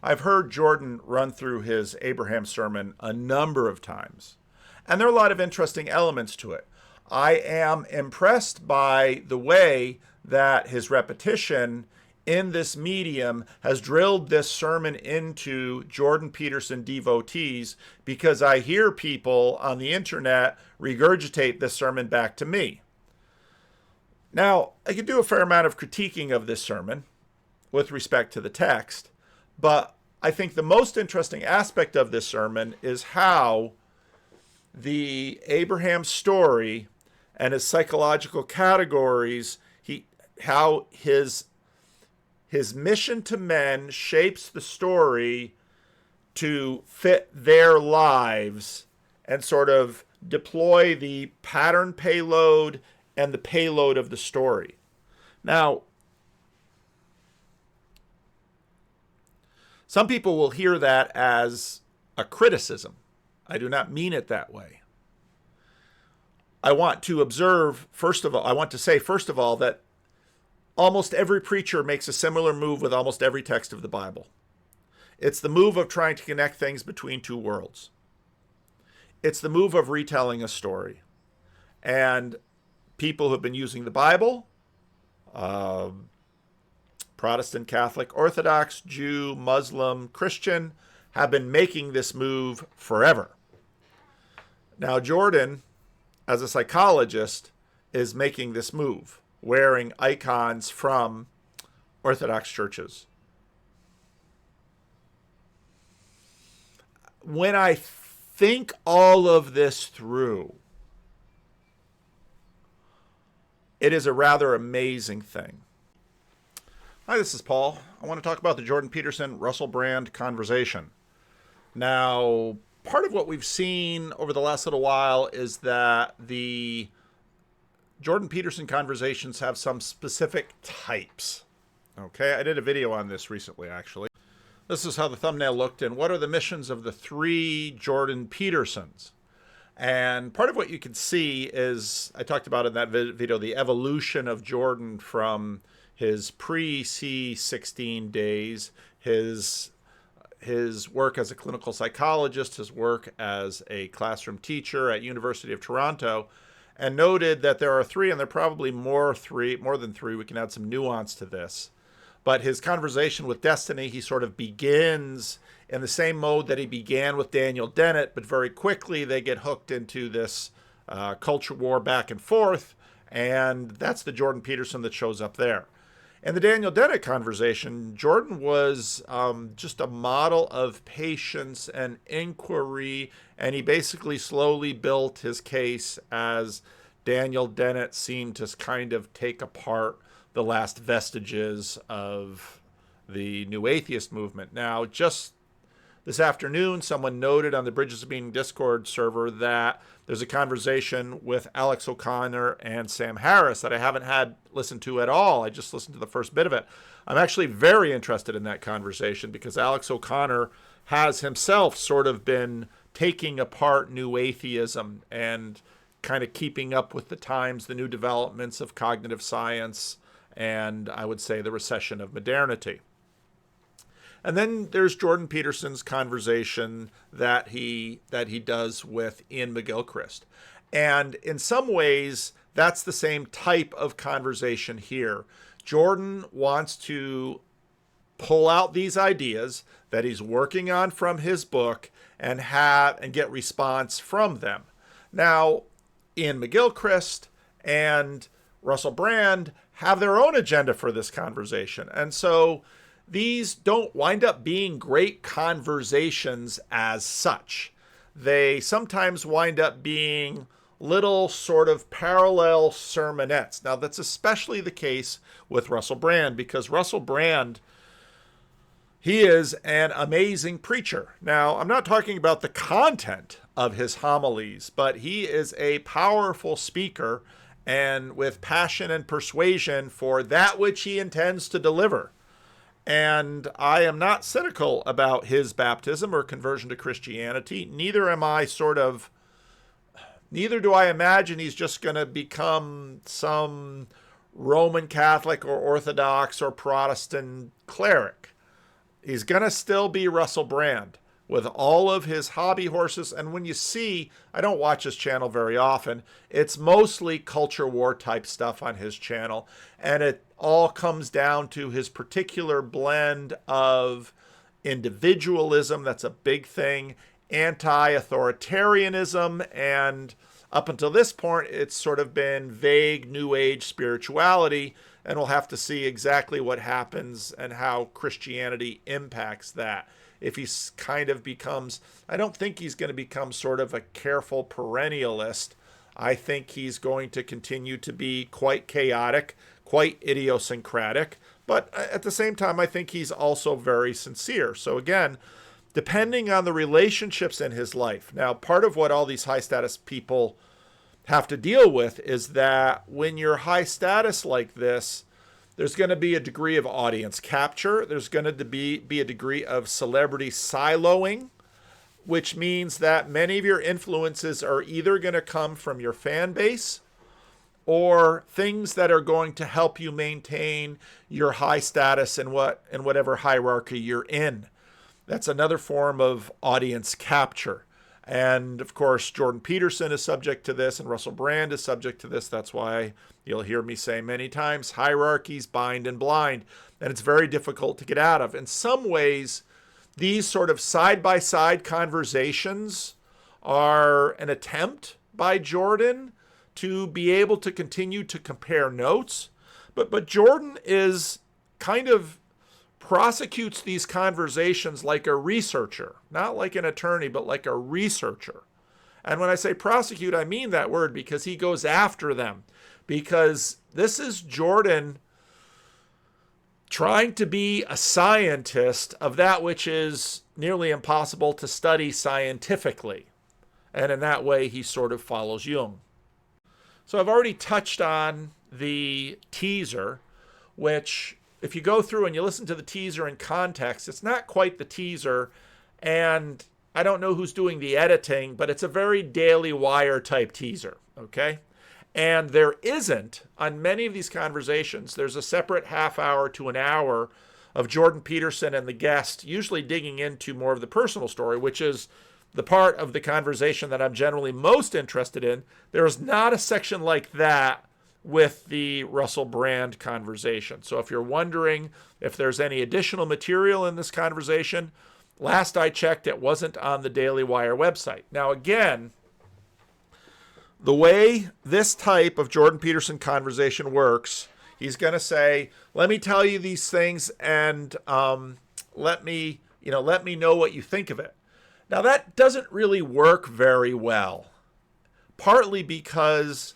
I've heard Jordan run through his Abraham sermon a number of times, and there are a lot of interesting elements to it. I am impressed by the way that his repetition in this medium has drilled this sermon into Jordan Peterson devotees, because I hear people on the internet regurgitate this sermon back to me. Now, I could do a fair amount of critiquing of this sermon with respect to the text, but I think the most interesting aspect of this sermon is how the Abraham story and his psychological categories, how his mission to men shapes the story to fit their lives and sort of deploy the pattern payload and the payload of the story. Now, some people will hear that as a criticism. I do not mean it that way. I want to say, first of all, that almost every preacher makes a similar move with almost every text of the Bible. It's the move of trying to connect things between two worlds. It's the move of retelling a story. And people who have been using the Bible, Protestant, Catholic, Orthodox, Jew, Muslim, Christian, have been making this move forever. Now, Jordan, as a psychologist, is making this move, wearing icons from Orthodox churches. When I think all of this through, it is a rather amazing thing. Hi, this is Paul. I want to talk about the Jordan Peterson-Russell Brand conversation. Now, part of what we've seen over the last little while is that the Jordan Peterson conversations have some specific types. Okay, I did a video on this recently, actually. This is how the thumbnail looked, and what are the missions of the three Jordan Petersons? And part of what you can see is, I talked about in that video, the evolution of Jordan from his pre-C16 days, his work as a clinical psychologist, his work as a classroom teacher at University of Toronto, and noted that there are three, and there are probably more than three. We can add some nuance to this. But his conversation with destiny, he sort of begins in the same mode that he began with Daniel Dennett, but very quickly they get hooked into this culture war back and forth, and that's the Jordan Peterson that shows up there. In the Daniel Dennett conversation, Jordan was just a model of patience and inquiry, and he basically slowly built his case as Daniel Dennett seemed to kind of take apart the last vestiges of the New Atheist movement. Now, just this afternoon, someone noted on the Bridges of Meaning Discord server that there's a conversation with Alex O'Connor and Sam Harris that I haven't had listened to at all. I just listened to the first bit of it. I'm actually very interested in that conversation because Alex O'Connor has himself sort of been taking apart New Atheism and kind of keeping up with the times, the new developments of cognitive science, and I would say the recession of modernity. And then there's Jordan Peterson's conversation that he does with Ian McGilchrist. And in some ways, that's the same type of conversation here. Jordan wants to pull out these ideas that he's working on from his book and get response from them. Now, Ian McGilchrist and Russell Brand have their own agenda for this conversation. And so these don't wind up being great conversations as such. They sometimes wind up being little sort of parallel sermonettes. Now, that's especially the case with Russell Brand, because Russell Brand, he is an amazing preacher. Now, I'm not talking about the content of his homilies, but he is a powerful speaker and with passion and persuasion for that which he intends to deliver. And I am not cynical about his baptism or conversion to Christianity. Neither do I imagine he's just going to become some Roman Catholic or Orthodox or Protestant cleric. He's going to still be Russell Brand with all of his hobby horses. And when you see, I don't watch his channel very often, it's mostly culture war type stuff on his channel. And it all comes down to his particular blend of individualism, that's a big thing, anti-authoritarianism, and up until this point, it's sort of been vague New Age spirituality, and we'll have to see exactly what happens and how Christianity impacts that. If he kind of becomes, I don't think he's going to become sort of a careful perennialist. I think he's going to continue to be quite chaotic, quite idiosyncratic, but at the same time, I think he's also very sincere. So again, depending on the relationships in his life. Now, part of what all these high status people have to deal with is that when you're high status like this, there's going to be a degree of audience capture. There's going to be a degree of celebrity siloing, which means that many of your influences are either going to come from your fan base or things that are going to help you maintain your high status in whatever hierarchy you're in. That's another form of audience capture. And of course, Jordan Peterson is subject to this, and Russell Brand is subject to this. That's why you'll hear me say many times, hierarchies bind and blind, and it's very difficult to get out of. In some ways, these sort of side-by-side conversations are an attempt by Jordan to be able to continue to compare notes. But Jordan is kind of prosecutes these conversations like a researcher, not like an attorney, but like a researcher. And when I say prosecute, I mean that word because he goes after them. Because this is Jordan trying to be a scientist of that which is nearly impossible to study scientifically. And in that way, he sort of follows Jung. So I've already touched on the teaser, which if you go through and you listen to the teaser in context, it's not quite the teaser, and I don't know who's doing the editing, but it's a very Daily Wire type teaser, okay? And there isn't, on many of these conversations, there's a separate half hour to an hour of Jordan Peterson and the guest usually digging into more of the personal story, which is the part of the conversation that I'm generally most interested in. There is not a section like that with the Russell Brand conversation. So if you're wondering if there's any additional material in this conversation, last I checked, it wasn't on the Daily Wire website. Now, again, the way this type of Jordan Peterson conversation works, he's going to say, let me tell you these things and let me know what you think of it. Now, that doesn't really work very well, partly because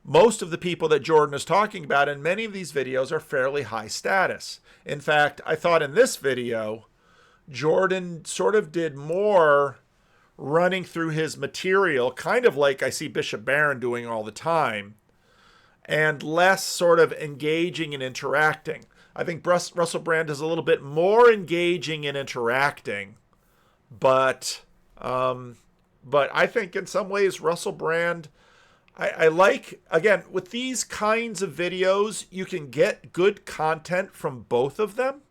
most of the people that Jordan is talking about in many of these videos are fairly high status. In fact, I thought in this video, Jordan sort of did more running through his material, kind of like I see Bishop Barron doing all the time, and less sort of engaging and interacting. I think Russell Brand is a little bit more engaging and interacting, but I think in some ways Russell Brand, I like, again, with these kinds of videos, you can get good content from both of them.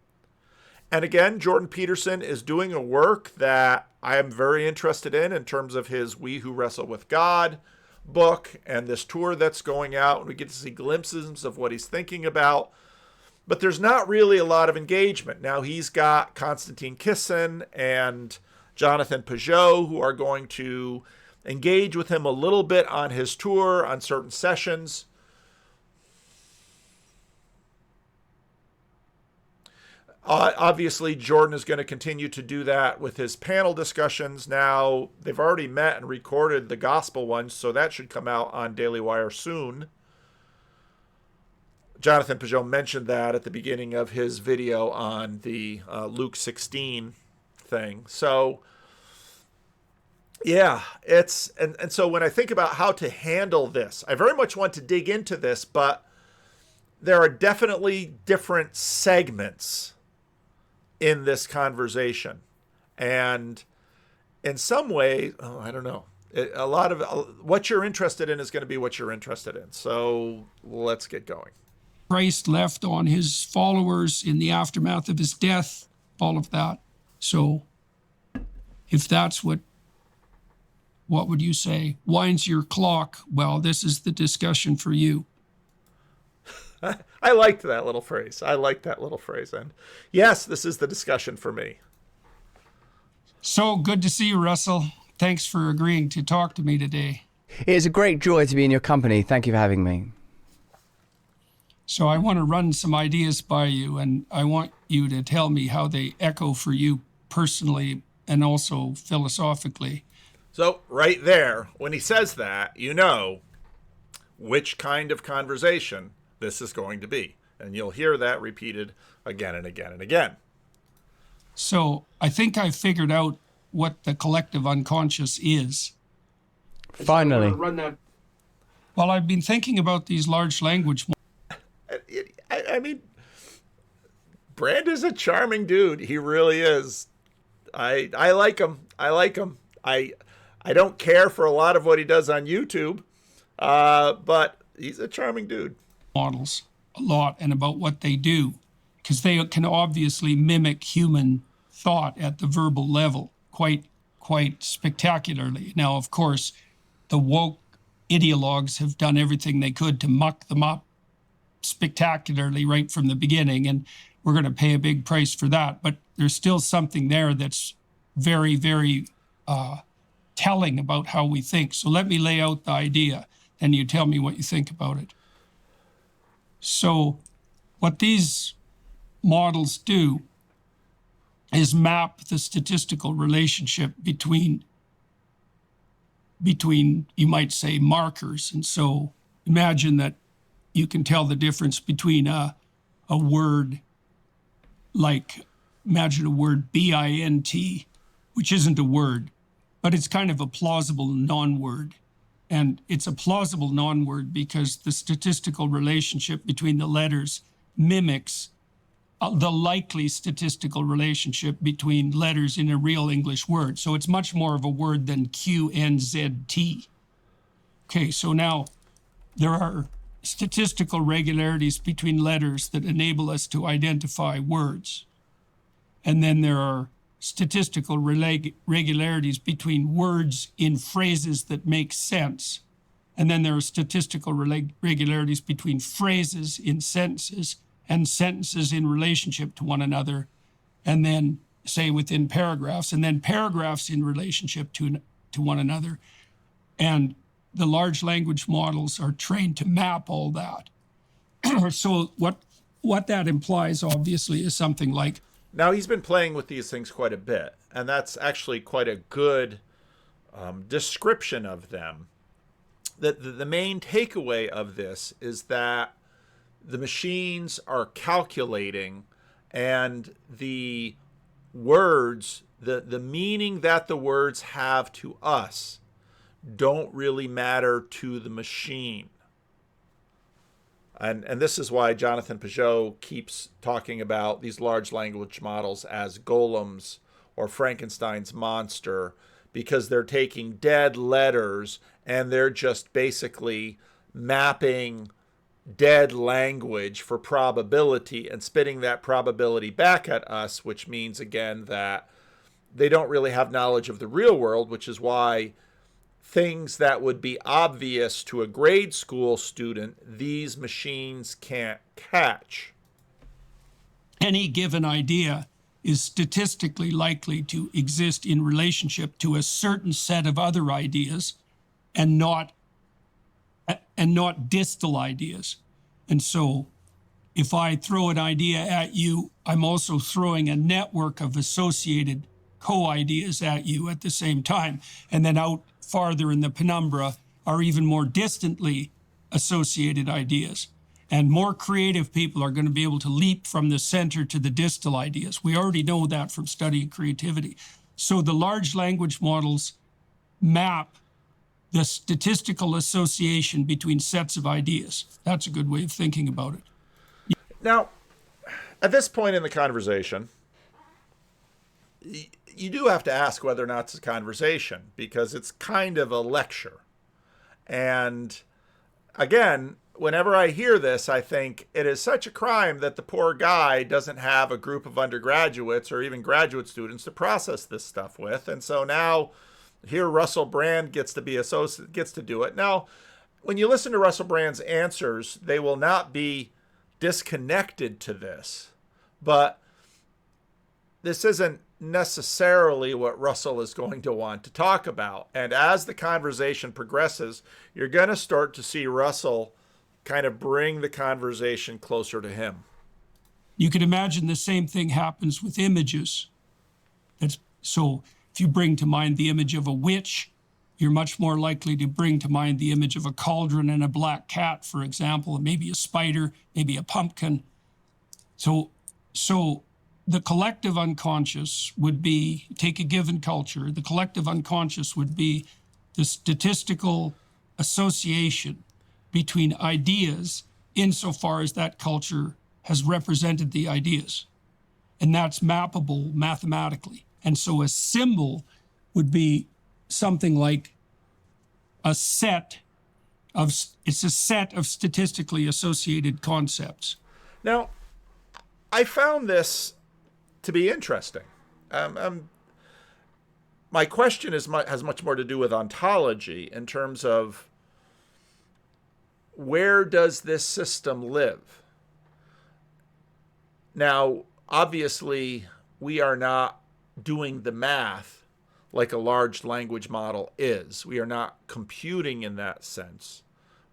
And again, Jordan Peterson is doing a work that I am very interested in terms of his We Who Wrestle with God book and this tour that's going out. And we get to see glimpses of what he's thinking about. But there's not really a lot of engagement. Now, he's got Konstantin Kisin and Jonathan Peugeot who are going to engage with him a little bit on his tour, on certain sessions. Obviously, Jordan is going to continue to do that with his panel discussions. Now, they've already met and recorded the gospel one, so that should come out on Daily Wire soon. Jonathan Peugeot mentioned that at the beginning of his video on the Luke 16 thing. So, yeah, it's and so when I think about how to handle this, I very much want to dig into this, but there are definitely different segments in this conversation. And in some way, I don't know, a lot of what you're interested in is going to be what you're interested in. So let's get going. Christ left on his followers in the aftermath of his death all of that. So if that's what would you say? Winds your clock. Well, this is the discussion for you. I liked that little phrase. And yes, this is the discussion for me. So good to see you, Russell. Thanks for agreeing to talk to me today. It is a great joy to be in your company. Thank you for having me. So I want to run some ideas by you, and I want you to tell me how they echo for you personally and also philosophically. So right there, when he says that, you know which kind of conversation this is going to be. And you'll hear that repeated again and again and again. So I think I figured out what the collective unconscious is. Finally. Well, I've been thinking about these large language models. I mean, Brand is a charming dude. He really is. I like him. I don't care for a lot of what he does on YouTube, but he's a charming dude. Models a lot and about what they do, because they can obviously mimic human thought at the verbal level quite spectacularly. Now, of course, the woke ideologues have done everything they could to muck them up spectacularly right from the beginning, and we're going to pay a big price for that. But there's still something there that's very, very telling about how we think. So let me lay out the idea, and you tell me what you think about it. So what these models do is map the statistical relationship between you might say markers. And so imagine that you can tell the difference between a word like, imagine a word BINT, which isn't a word, but it's kind of a plausible non-word. And it's a plausible non-word because the statistical relationship between the letters mimics the likely statistical relationship between letters in a real English word. So it's much more of a word than QNZT. Okay, so now there are statistical regularities between letters that enable us to identify words. And then there are statistical regularities between words in phrases that make sense. And then there are statistical regularities between phrases in sentences and sentences in relationship to one another, and then say within paragraphs, and then paragraphs in relationship to one another. And the large language models are trained to map all that. So what that implies, obviously, is something like... Now, he's been playing with these things quite a bit, and that's actually quite a good description of them. The main takeaway of this is that the machines are calculating, and the words, the meaning that the words have to us don't really matter to the machine. And this is why Jonathan Peugeot keeps talking about these large language models as golems or Frankenstein's monster, because they're taking dead letters and they're just basically mapping dead language for probability and spitting that probability back at us, which means, again, that they don't really have knowledge of the real world, which is why things that would be obvious to a grade school student, these machines can't catch. Any given idea is statistically likely to exist in relationship to a certain set of other ideas and not distal ideas. And so if I throw an idea at you, I'm also throwing a network of associated co-ideas at you at the same time. And then out farther in the penumbra are even more distantly associated ideas. And more creative people are going to be able to leap from the center to the distal ideas. We already know that from studying creativity. So the large language models map the statistical association between sets of ideas. That's a good way of thinking about it. Now, at this point in the conversation, you do have to ask whether or not it's a conversation, because it's kind of a lecture. And again, whenever I hear this, I think it is such a crime that the poor guy doesn't have a group of undergraduates or even graduate students to process this stuff with. And so now here Russell Brand gets to do it. Now, when you listen to Russell Brand's answers, they will not be disconnected to this, but this isn't necessarily what Russell is going to want to talk about. And as the conversation progresses, you're going to start to see Russell kind of bring the conversation closer to him. You can imagine the same thing happens with images. So if you bring to mind the image of a witch, you're much more likely to bring to mind the image of a cauldron and a black cat, for example, and maybe a spider, maybe a pumpkin. So the collective unconscious would be, take a given culture, the collective unconscious would be the statistical association between ideas insofar as that culture has represented the ideas. And that's mappable mathematically. And so a symbol would be something like it's a set of statistically associated concepts. Now, I found this to be interesting. My question has much more to do with ontology in terms of where does this system live? Now, obviously, we are not doing the math like a large language model is. We are not computing in that sense.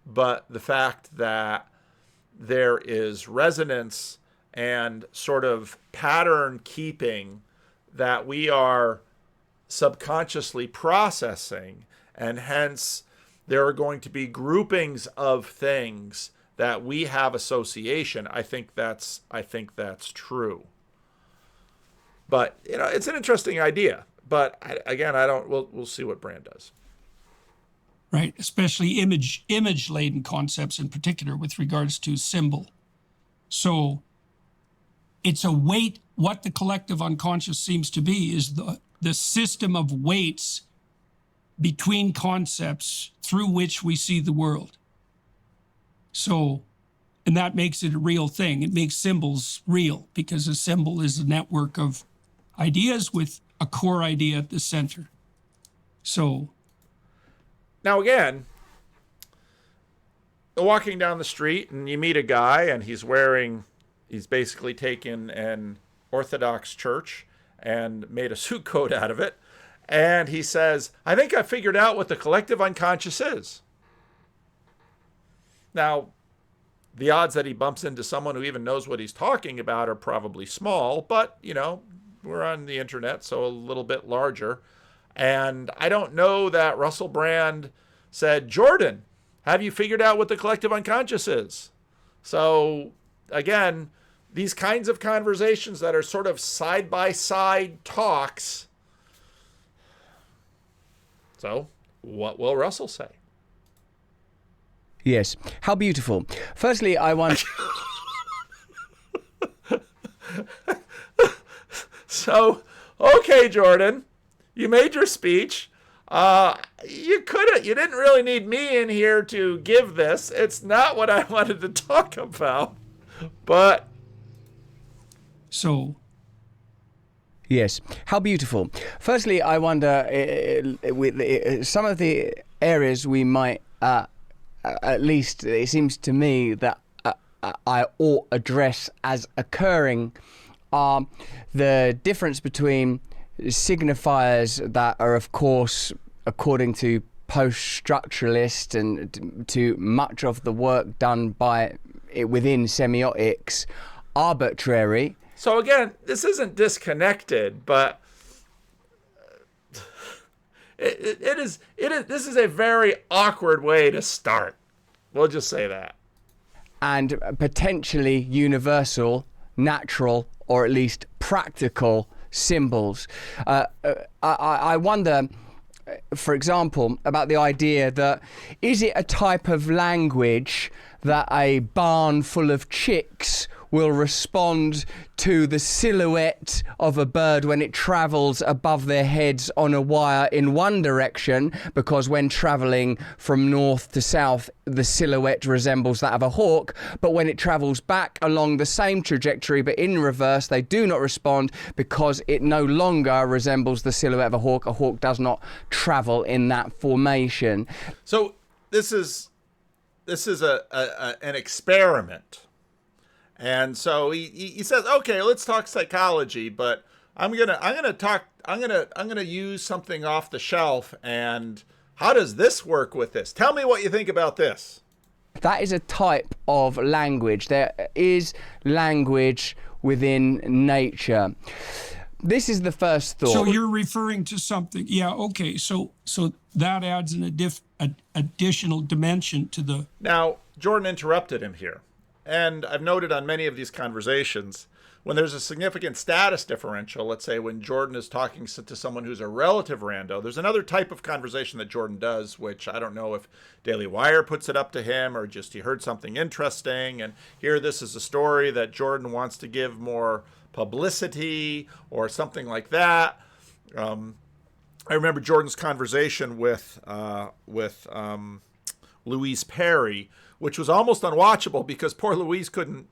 But the fact that there is resonance and sort of pattern keeping that we are subconsciously processing, and hence there are going to be groupings of things that we have association. I think that's true. But it's an interesting idea. But again, we'll see what Brand does. Right, especially image-laden concepts in particular with regards to symbol. So it's a weight. What the collective unconscious seems to be is the system of weights between concepts through which we see the world. So, and that makes it a real thing. It makes symbols real because a symbol is a network of ideas with a core idea at the center. So now again, walking down the street and you meet a guy and he's basically taken an Orthodox church and made a suit coat out of it. And he says, I think I figured out what the collective unconscious is. Now, the odds that he bumps into someone who even knows what he's talking about are probably small, but, we're on the internet, so a little bit larger. And I don't know that Russell Brand said, Jordan, have you figured out what the collective unconscious is? So, again, these kinds of conversations that are sort of side-by-side talks. So, what will Russell say? Yes. How beautiful. Firstly, I want... So, okay, Jordan, you made your speech. You didn't really need me in here to give this. It's not what I wanted to talk about, but... So... Yes. How beautiful. Firstly, I wonder, with some of the areas we might, at least it seems to me that I ought address as occurring are the difference between signifiers that are, of course, according to post-structuralist and to much of the work done within semiotics, arbitrary. So again, this isn't disconnected, but this is a very awkward way to start. We'll just say that. And potentially universal, natural, or at least practical symbols. I wonder, for example, about the idea that is it a type of language that a barn full of chicks will respond to the silhouette of a bird when it travels above their heads on a wire in one direction, because when traveling from north to south, the silhouette resembles that of a hawk. But when it travels back along the same trajectory but in reverse, they do not respond because it no longer resembles the silhouette of a hawk. A hawk does not travel in that formation. So this is an experiment. And so he says, okay, let's talk psychology, but I'm gonna use something off the shelf. And how does this work with this? Tell me what you think about this. That is a type of language. There is language within nature. This is the first thought. So you're referring to something, yeah, okay. So that adds an additional dimension to the. Now, Jordan interrupted him here. And I've noted on many of these conversations, when there's a significant status differential, let's say when Jordan is talking to someone who's a relative rando, there's another type of conversation that Jordan does, which I don't know if Daily Wire puts it up to him or just he heard something interesting. And here this is a story that Jordan wants to give more publicity or something like that. I remember Jordan's conversation with Louise Perry, which was almost unwatchable because poor Louise couldn't,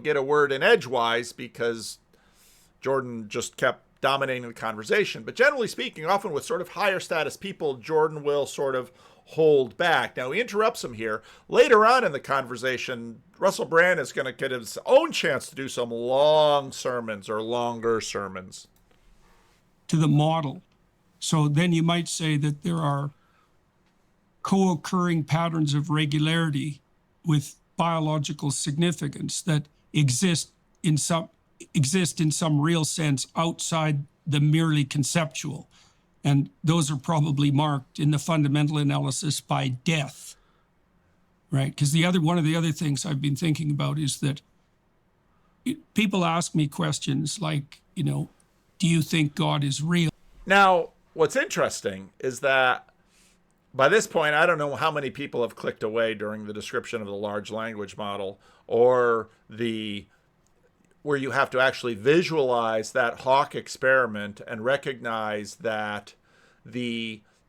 get a word in edgewise because Jordan just kept dominating the conversation. But generally speaking, often with sort of higher status people, Jordan will sort of hold back. Now, he interrupts him here. Later on in the conversation, Russell Brand is going to get his own chance to do some long sermons or longer sermons. To the model. So then you might say that there are co-occurring patterns of regularity with biological significance that exist in some real sense outside the merely conceptual. And those are probably marked in the fundamental analysis by death, right? Because one of the other things I've been thinking about is that people ask me questions like, do you think God is real? Now, what's interesting is that by this point, I don't know how many people have clicked away during the description of the large language model or where you have to actually visualize that hawk experiment and recognize that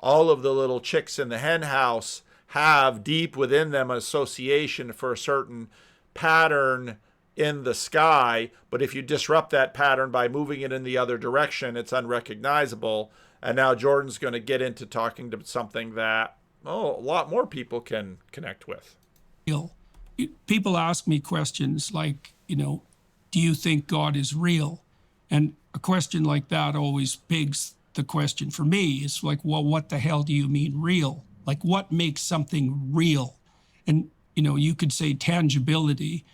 all of the little chicks in the hen house have deep within them an association for a certain pattern in the sky. But if you disrupt that pattern by moving it in the other direction, it's unrecognizable. And now Jordan's going to get into talking to something that, a lot more people can connect with. People ask me questions like, do you think God is real? And a question like that always begs the question for me. It's like, well, what the hell do you mean real? Like, what makes something real? And, you could say tangibility,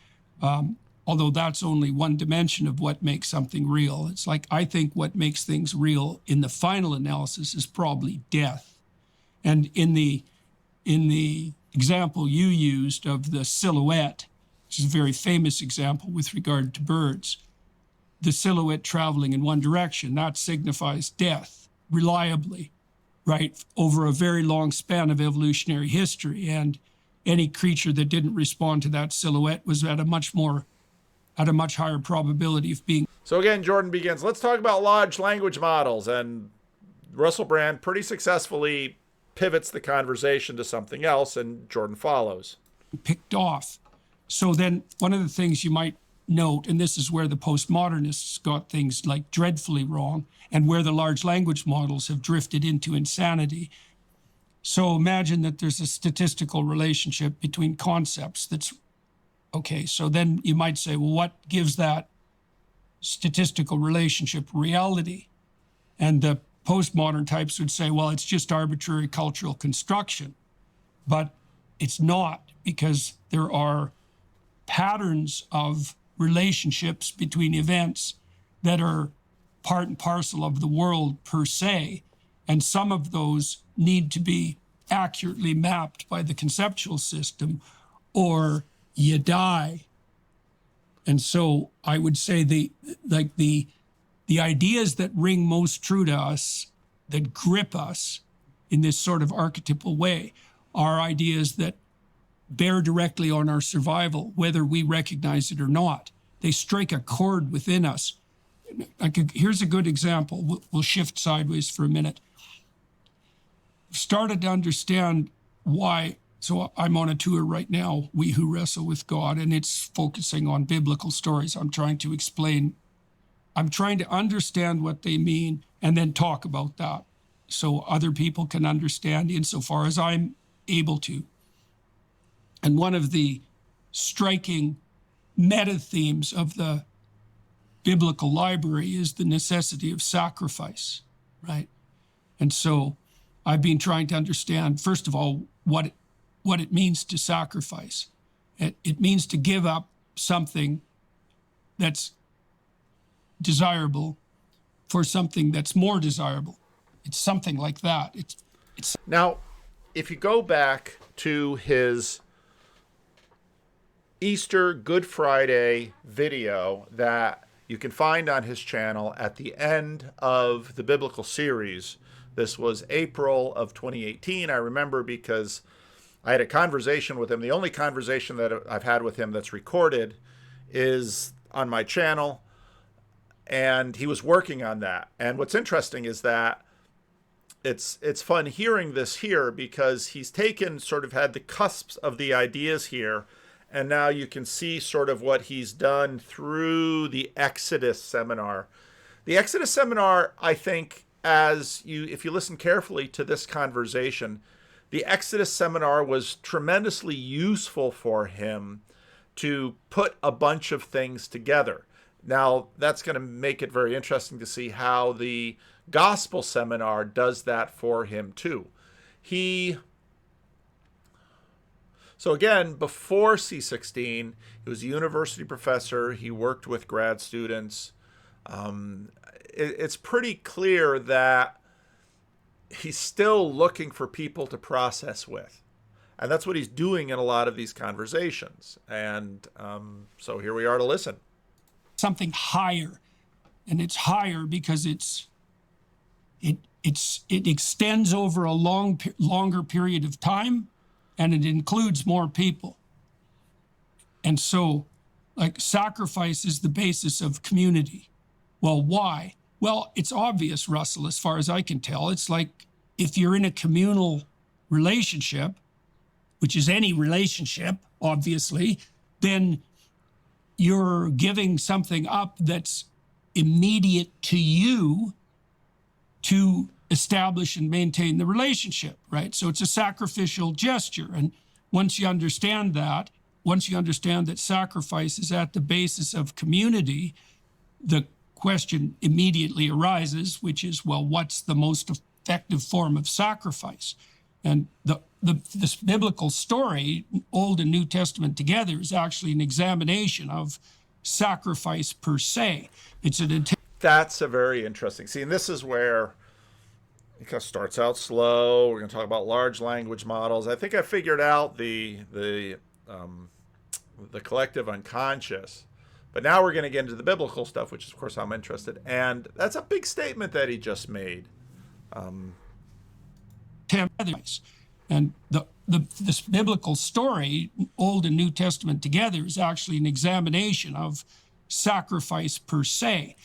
although that's only one dimension of what makes something real. It's like, I think what makes things real in the final analysis is probably death. And in the example you used of the silhouette, which is a very famous example with regard to birds, the silhouette traveling in one direction, that signifies death reliably, right, over a very long span of evolutionary history. And any creature that didn't respond to that silhouette was at a much higher probability of being. So again, Jordan begins, let's talk about large language models. And Russell Brand pretty successfully pivots the conversation to something else, and Jordan follows. Picked off. So then one of the things you might note, and this is where the postmodernists got things like dreadfully wrong, and where the large language models have drifted into insanity. So imagine that there's a statistical relationship between concepts that's okay. So then you might say, well, what gives that statistical relationship reality? And the postmodern types would say, well, it's just arbitrary cultural construction. But it's not, because there are patterns of relationships between events that are part and parcel of the world per se. And some of those need to be accurately mapped by the conceptual system, or you die. And so I would say the ideas that ring most true to us, that grip us in this sort of archetypal way, are ideas that bear directly on our survival, whether we recognize it or not. they strike a chord within us. Here's a good example. We'll shift sideways for a minute. Started to understand why. So I'm on a tour right now, We Who Wrestle with God, and it's focusing on biblical stories. I'm trying to understand what they mean and then talk about that so other people can understand insofar as I'm able to. And one of the striking meta themes of the biblical library is the necessity of sacrifice, right? And so I've been trying to understand, first of all, what it means to sacrifice. It means to give up something that's desirable for something that's more desirable. It's something like that. It's Now, if you go back to his Easter Good Friday video that you can find on his channel at the end of the biblical series, this was April of 2018. I remember because I had a conversation with him. The only conversation that I've had with him that's recorded is on my channel, and he was working on that. And what's interesting is that it's fun hearing this here because he's had the cusps of the ideas here, and now you can see sort of what he's done through the Exodus seminar. The Exodus seminar, I think, if you listen carefully to this conversation, the Exodus seminar was tremendously useful for him to put a bunch of things together. Now, that's going to make it very interesting to see how the gospel seminar does that for him too. So again, before C16, he was a university professor. He worked with grad students. It's pretty clear that he's still looking for people to process with. And that's what he's doing in a lot of these conversations. And so here we are to listen. something higher. And it's higher because it extends over a longer period of time, and it includes more people. And so, like, sacrifice is the basis of community. Well, why? Well, it's obvious, Russell, as far as I can tell. It's like if you're in a communal relationship, which is any relationship, obviously, then you're giving something up that's immediate to you to establish and maintain the relationship, right? So it's a sacrificial gesture. And once you understand that sacrifice is at the basis of community, the question immediately arises, which is, well, what's the most effective form of sacrifice? And this biblical story, Old and New Testament together, is actually an examination of sacrifice per se. That's a very interesting. See, and this is where it kind of starts out slow. We're going to talk about large language models. I think I figured out the collective unconscious. But now we're going to get into the biblical stuff, which is, of course, I'm interested. And that's a big statement that he just made. And this biblical story, Old and New Testament together, is actually an examination of sacrifice per se.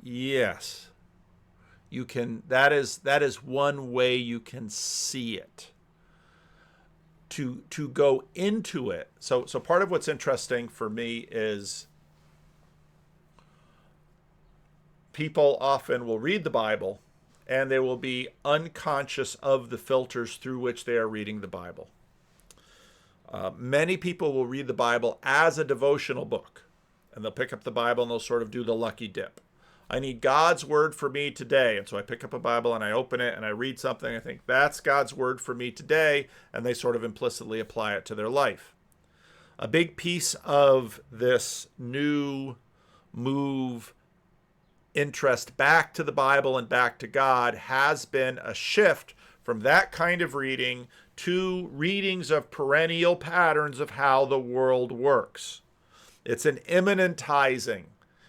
Yes. You can, that is one way you can see it. To go into it. So part of what's interesting for me is people often will read the Bible and they will be unconscious of the filters through which they are reading the Bible. Many people will read the Bible as a devotional book, and they'll pick up the Bible and they'll sort of do the lucky dip. I need God's word for me today. And so I pick up a Bible and I open it and I read something. I think that's God's word for me today. And they sort of implicitly apply it to their life. A big piece of this new move interest back to the Bible and back to God has been a shift from that kind of reading to readings of perennial patterns of how the world works. It's an immanentizing.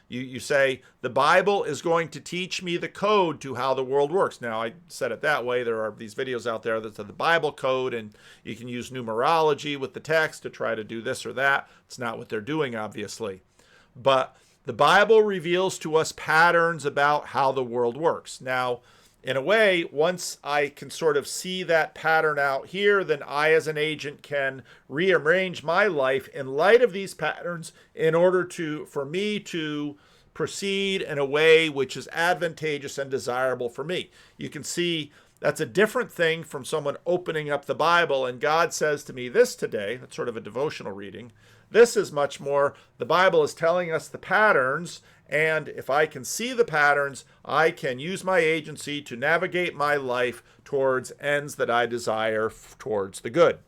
You say, the Bible is going to teach me the code to how the world works. Now, I said it that way. There are these videos out there that say the Bible code, and you can use numerology with the text to try to do this or that. It's not what they're doing, obviously. But the Bible reveals to us patterns about how the world works. Now, in a way, once I can sort of see that pattern out here, then I as an agent can rearrange my life in light of these patterns in order for me to proceed in a way which is advantageous and desirable for me. You can see that's a different thing from someone opening up the Bible and God says to me this today. That's sort of a devotional reading. This is much more, the Bible is telling us the patterns, and if I can see the patterns, I can use my agency to navigate my life towards ends that I desire, towards the good.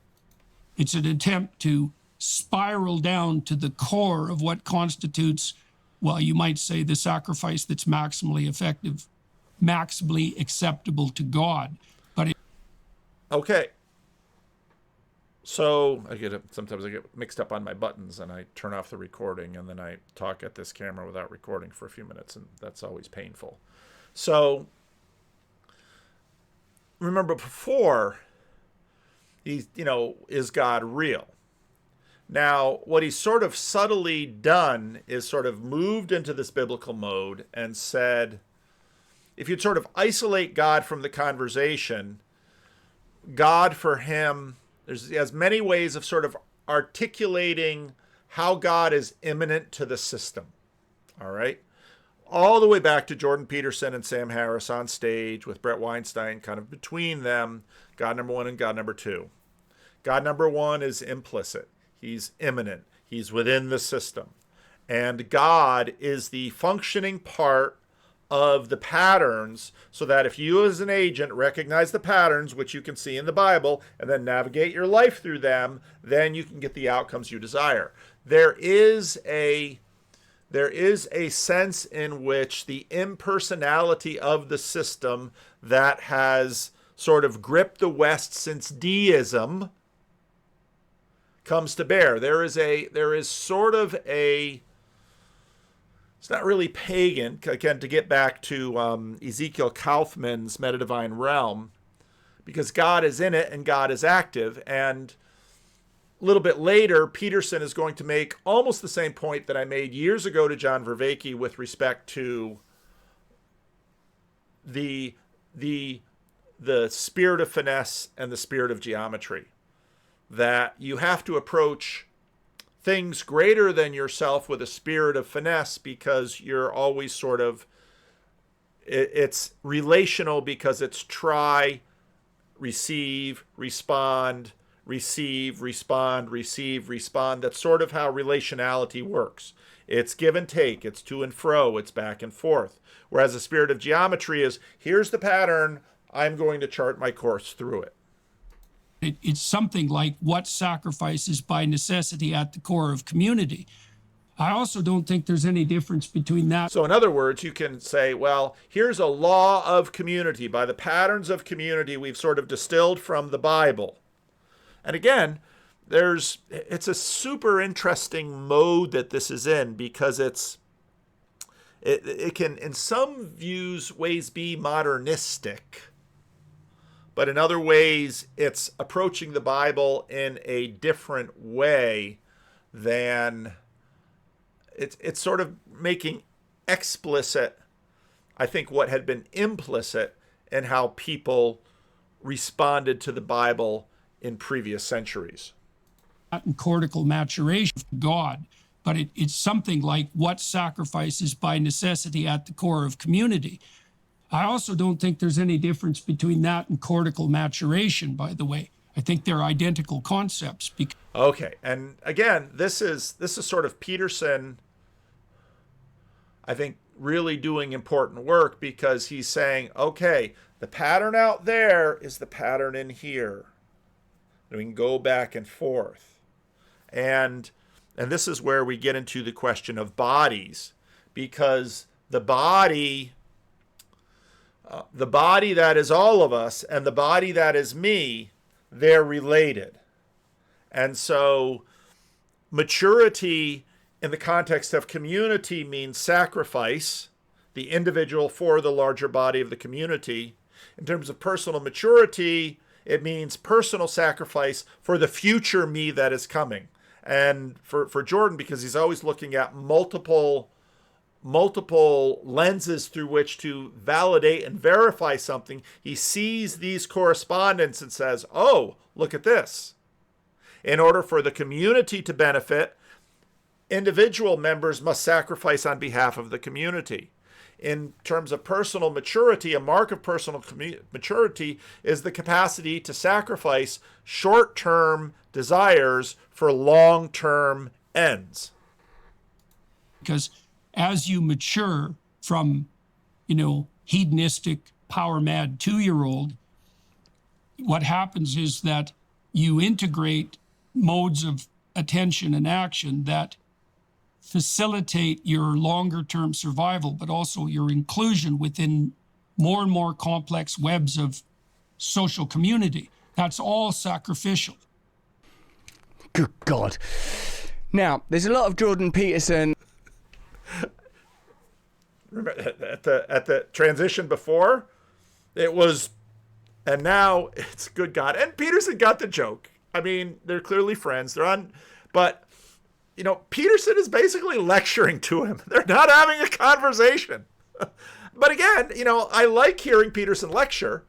It's an attempt to spiral down to the core of what constitutes, well, you might say, the sacrifice that's maximally effective, maximally acceptable to God. But okay. So sometimes I get mixed up on my buttons and I turn off the recording and then I talk at this camera without recording for a few minutes, and that's always painful. So remember before, is God real? Now, what he's sort of subtly done is sort of moved into this biblical mode and said, if you'd sort of isolate God from the conversation, God for him, he has many ways of sort of articulating how God is immanent to the system. All right? All the way back to Jordan Peterson and Sam Harris on stage with Brett Weinstein kind of between them, God number one and God number two. God number one is implicit. He's immanent. He's within the system. And God is the functioning part of the patterns, so that if you as an agent recognize the patterns, which you can see in the Bible, and then navigate your life through them, then you can get the outcomes you desire. There is a sense in which the impersonality of the system that has sort of gripped the West since deism comes to bear. There is sort of a, it's not really pagan, again, to get back to Ezekiel Kaufman's Metadivine Realm, because God is in it and God is active. And a little bit later, Peterson is going to make almost the same point that I made years ago to John Vervaeke with respect to the spirit of finesse and the spirit of geometry, that you have to approach things greater than yourself with a spirit of finesse, because you're always sort of, it's relational, because it's try, receive, respond, receive, respond, receive, respond. That's sort of how relationality works. It's give and take, it's to and fro, it's back and forth. Whereas the spirit of geometry is, here's the pattern, I'm going to chart my course through it. It's something like what sacrifice is by necessity at the core of community. I also don't think there's any difference between that. So in other words, you can say, well, here's a law of community. By the patterns of community we've sort of distilled from the Bible. And again, it's a super interesting mode that this is in, because it can in some ways be modernistic. But in other ways, it's approaching the Bible in a different way than it's sort of making explicit, I think, what had been implicit in how people responded to the Bible in previous centuries. And cortical maturation of God, but it's something like what sacrifice is by necessity at the core of community. I also don't think there's any difference between that and cortical maturation, by the way. I think they're identical concepts. Okay, and again, this is sort of Peterson, I think, really doing important work, because he's saying, okay, the pattern out there is the pattern in here. And we can go back and forth. And this is where we get into the question of bodies, because the body that is all of us and the body that is me, they're related. And so maturity in the context of community means sacrifice, the individual for the larger body of the community. In terms of personal maturity, it means personal sacrifice for the future me that is coming. And for Jordan, because he's always looking at multiple lenses through which to validate and verify something, he sees these correspondence and says, oh, look at this. In order for the community to benefit, individual members must sacrifice on behalf of the community. In terms of personal maturity, a mark of personal maturity is the capacity to sacrifice short-term desires for long-term ends. Because as you mature from, hedonistic, power-mad 2-year-old, what happens is that you integrate modes of attention and action that facilitate your longer-term survival, but also your inclusion within more and more complex webs of social community. That's all sacrificial. Good God. Now, there's a lot of Jordan Peterson. Remember, at the transition before, it was, and now it's good God. And Peterson got the joke. I mean, they're clearly friends. They're on, but Peterson is basically lecturing to him. They're not having a conversation. But again, I like hearing Peterson lecture,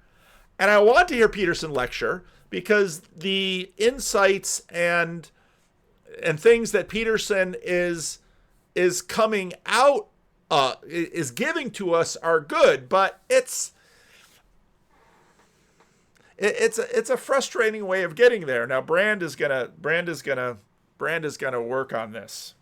and I want to hear Peterson lecture because the insights and things that Peterson is coming out, is giving to us are good, but it's a frustrating way of getting there. Now, Brand is gonna work on this.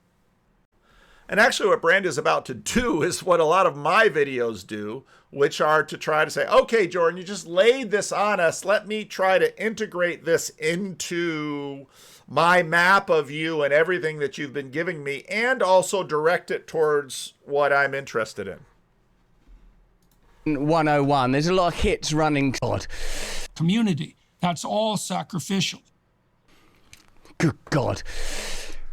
And actually what Brand is about to do is what a lot of my videos do, which are to try to say, okay, Jordan, you just laid this on us. Let me try to integrate this into my map of you and everything that you've been giving me, and also direct it towards what I'm interested in. 101. There's a lot of hits running. God. Community. That's all sacrificial. Good God.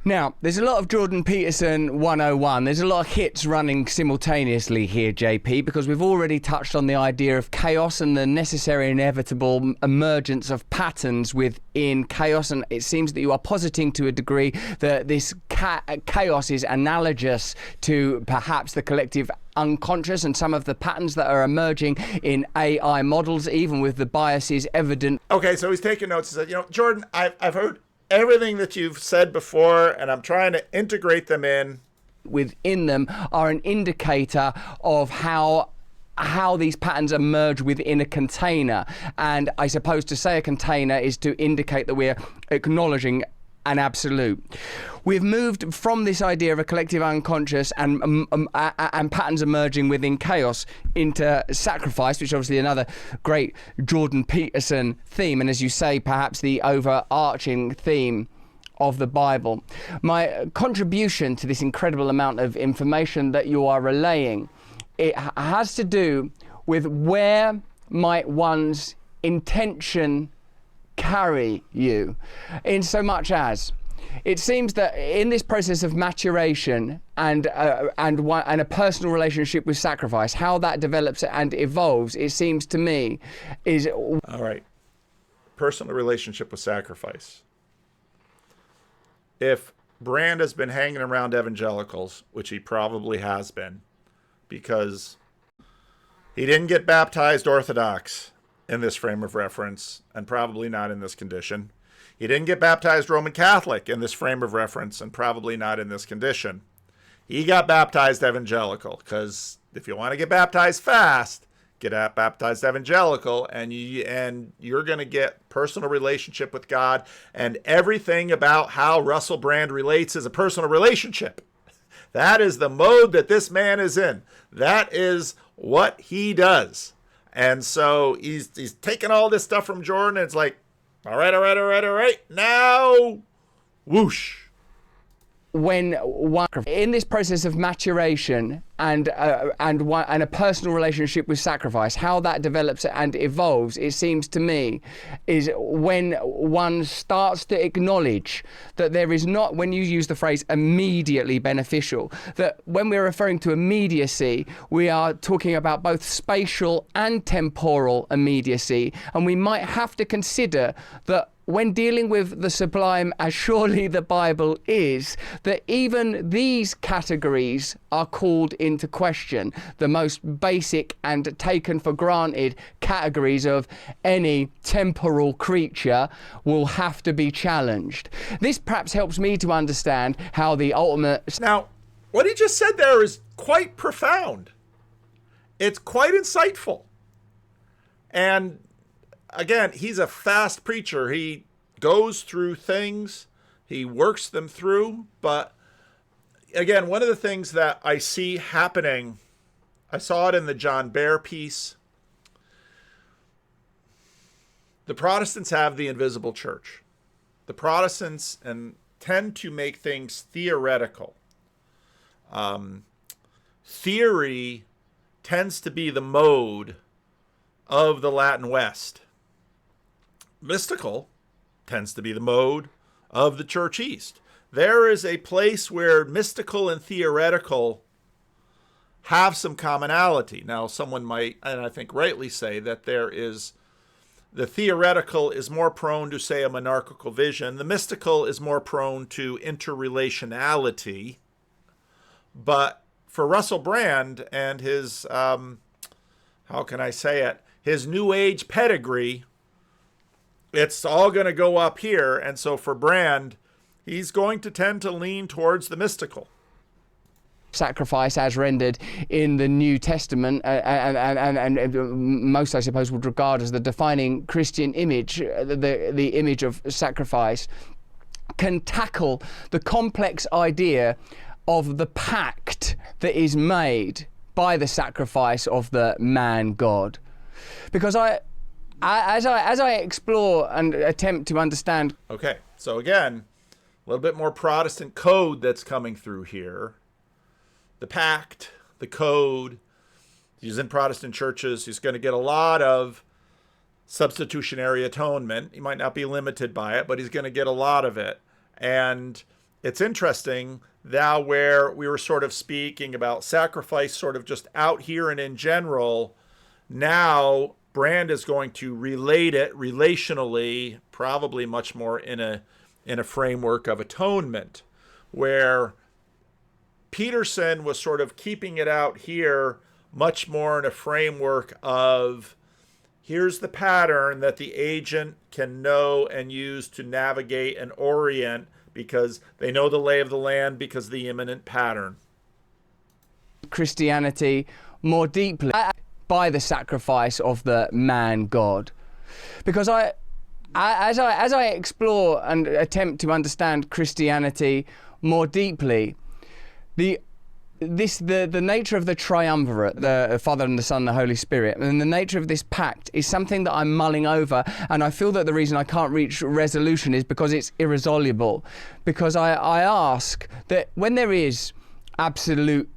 Now, there's a lot of Jordan Peterson 101. There's a lot of hits running simultaneously here, JP, because we've already touched on the idea of chaos and the necessary inevitable emergence of patterns within chaos. And it seems that you are positing to a degree that this chaos is analogous to perhaps the collective unconscious and some of the patterns that are emerging in AI models, even with the biases evident. Okay, so he's taking notes. He said, Jordan, I've heard everything that you've said before, and I'm trying to integrate them in. Within them are an indicator of how these patterns emerge within a container. And I suppose to say a container is to indicate that we're acknowledging an absolute. We've moved from this idea of a collective unconscious and patterns emerging within chaos into sacrifice, which is obviously another great Jordan Peterson theme, and as you say, perhaps the overarching theme of the Bible. My contribution to this incredible amount of information that you are relaying, it has to do with where might one's intention carry you, in so much as it seems that in this process of maturation and a personal relationship with sacrifice, how that develops and evolves, it seems to me is all right. Personal relationship with sacrifice. If Brand has been hanging around evangelicals, which he probably has been, because he didn't get baptized Orthodox in this frame of reference, and probably not in this condition. He didn't get baptized Roman Catholic in this frame of reference, and probably not in this condition. He got baptized evangelical, because if you want to get baptized fast, get baptized evangelical, and you're going to get personal relationship with God, and everything about how Russell Brand relates is a personal relationship. That is the mode that this man is in. That is what he does. And so he's taking all this stuff from Jordan, and it's like, all right. Now, whoosh. when one in this process of maturation and a personal relationship with sacrifice, how that develops and evolves, it seems to me, is when one starts to acknowledge that there is not, when you use the phrase immediately beneficial, that when we're referring to immediacy, we are talking about both spatial and temporal immediacy, and we might have to consider that when dealing with the sublime, as surely the Bible is, that even these categories are called into question, the most basic and taken for granted categories of any temporal creature will have to be challenged. This perhaps helps me to understand how the ultimate... Now, what he just said there is quite profound. It's quite insightful. And again, he's a fast preacher. He goes through things, he works them through. But again, one of the things that I see happening, I saw it in the John Bear piece. The Protestants have the invisible church. The Protestants tend to make things theoretical. Theory tends to be the mode of the Latin West. Mystical tends to be the mode of the Church East. There is a place where mystical and theoretical have some commonality. Now, someone might, and I think rightly, say that the theoretical is more prone to, say, a monarchical vision. The mystical is more prone to interrelationality. But for Russell Brand and his, how can I say it, his New Age pedigree, it's all going to go up here. And so for Brand, he's going to tend to lean towards the mystical. Sacrifice as rendered in the New Testament and most, I suppose, would regard as the defining Christian image, the image of sacrifice, can tackle the complex idea of the pact that is made by the sacrifice of the man God. Because as I explore and attempt to understand... Okay, so again, a little bit more Protestant code that's coming through here. The pact, the code. He's in Protestant churches. He's going to get a lot of substitutionary atonement. He might not be limited by it, but he's going to get a lot of it. And it's interesting now where we were sort of speaking about sacrifice sort of just out here and in general. Now Brand is going to relate it relationally, probably much more in a framework of atonement, where Peterson was sort of keeping it out here much more in a framework of here's the pattern that the agent can know and use to navigate and orient because they know the lay of the land because of the imminent pattern. Christianity more deeply by the sacrifice of the man God. Because as I explore and attempt to understand Christianity more deeply, the nature of the triumvirate, the Father and the Son and the Holy Spirit, and the nature of this pact is something that I'm mulling over, and I feel that the reason I can't reach resolution is because it's irresoluble. Because I ask that when there is absolute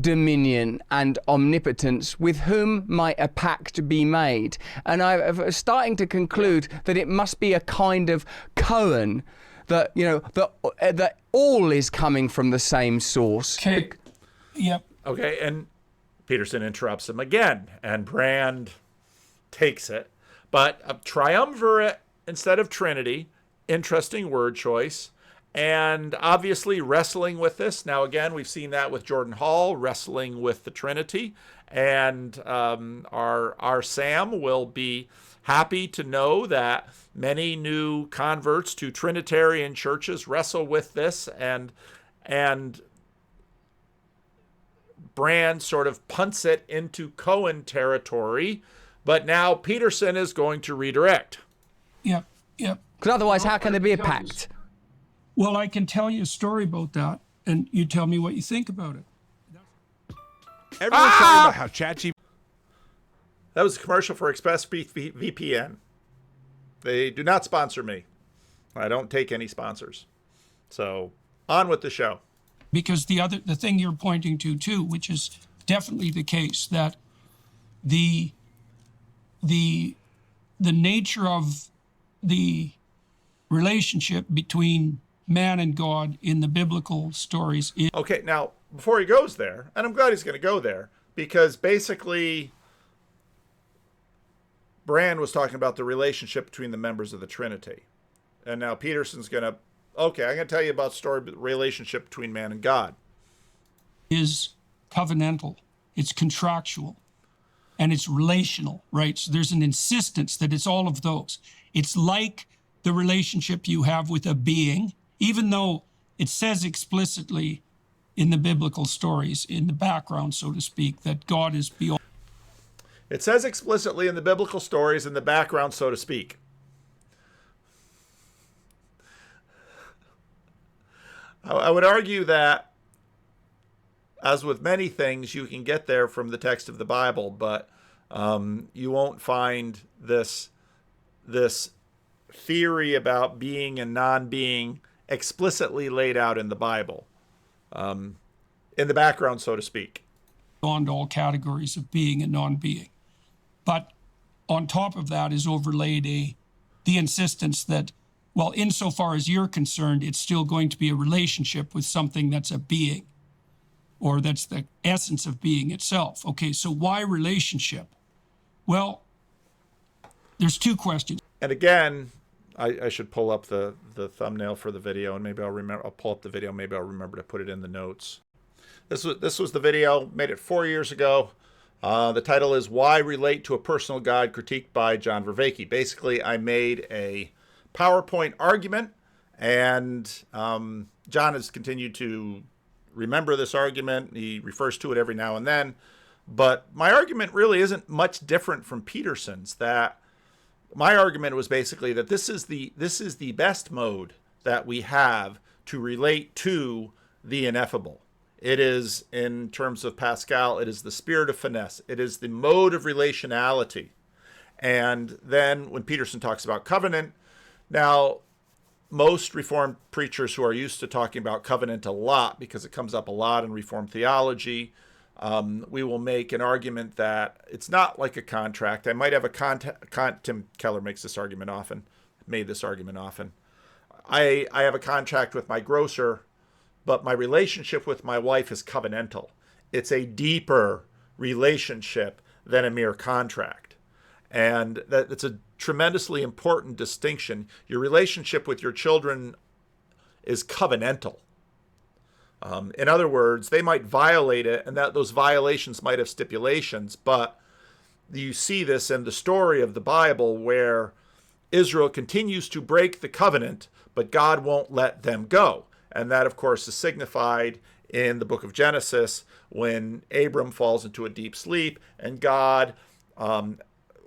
dominion and omnipotence, with whom might a pact be made? And I'm starting to conclude that it must be a kind of koan, that, you know, that all is coming from the same source. Okay. Yep. Okay, and Peterson interrupts him again, and Brand takes it. But a triumvirate instead of Trinity, interesting word choice, and obviously wrestling with this. Now, again, we've seen that with Jordan Hall, wrestling with the Trinity, and our Sam will be happy to know that many new converts to Trinitarian churches wrestle with this, and Brand sort of punts it into Cohen territory, but now Peterson is going to redirect. Yep. Because otherwise, how can there be a pact? Well, I can tell you a story about that, and you tell me what you think about it. Everyone's talking about how ChatGPT. That was a commercial for ExpressVPN. They do not sponsor me. I don't take any sponsors. So On with the show. Because the thing you're pointing to too, which is definitely the case, that the nature of the relationship between man and God in the biblical stories is... Okay, now, before he goes there, and I'm glad he's going to go there, because basically Brand was talking about the relationship between the members of the Trinity. And now Peterson's going to, okay, I'm going to tell you about the relationship between man and God. Is covenantal, it's contractual, and it's relational, right? So there's an insistence that it's all of those. It's like the relationship you have with a being, even though it says explicitly in the biblical stories, in the background, so to speak, that God is beyond. It says explicitly in the biblical stories, in the background, so to speak. I would argue that, as with many things, you can get there from the text of the Bible, but you won't find this theory about being and non-being explicitly laid out in the Bible, in the background, so to speak. Beyond all categories of being and non-being. But on top of that is overlaid the insistence that, well, insofar as you're concerned, it's still going to be a relationship with something that's a being, or that's the essence of being itself. Okay, so why relationship? Well, there's two questions. And again, I should pull up the thumbnail for the video, and maybe I'll pull up the video, maybe I'll remember to put it in the notes. This was the video, made it 4 years ago. The title is Why Relate to a Personal God, critiqued by John Vervaeke. Basically, I made a PowerPoint argument, and John has continued to remember this argument. He refers to it every now and then. But my argument really isn't much different from Peterson's. That my argument was basically that this is the best mode that we have to relate to the ineffable. It is, in terms of Pascal, it is the spirit of finesse. It is the mode of relationality. And then when Peterson talks about covenant, now most Reformed preachers who are used to talking about covenant a lot, because it comes up a lot in Reformed theology, we will make an argument that it's not like a contract. I might have Tim Keller makes this argument often, made this argument often. I have a contract with my grocer, but my relationship with my wife is covenantal. It's a deeper relationship than a mere contract. And it's a tremendously important distinction. Your relationship with your children is covenantal. In other words, they might violate it, and that those violations might have stipulations, but you see this in the story of the Bible where Israel continues to break the covenant, but God won't let them go. And that, of course, is signified in the book of Genesis when Abram falls into a deep sleep and God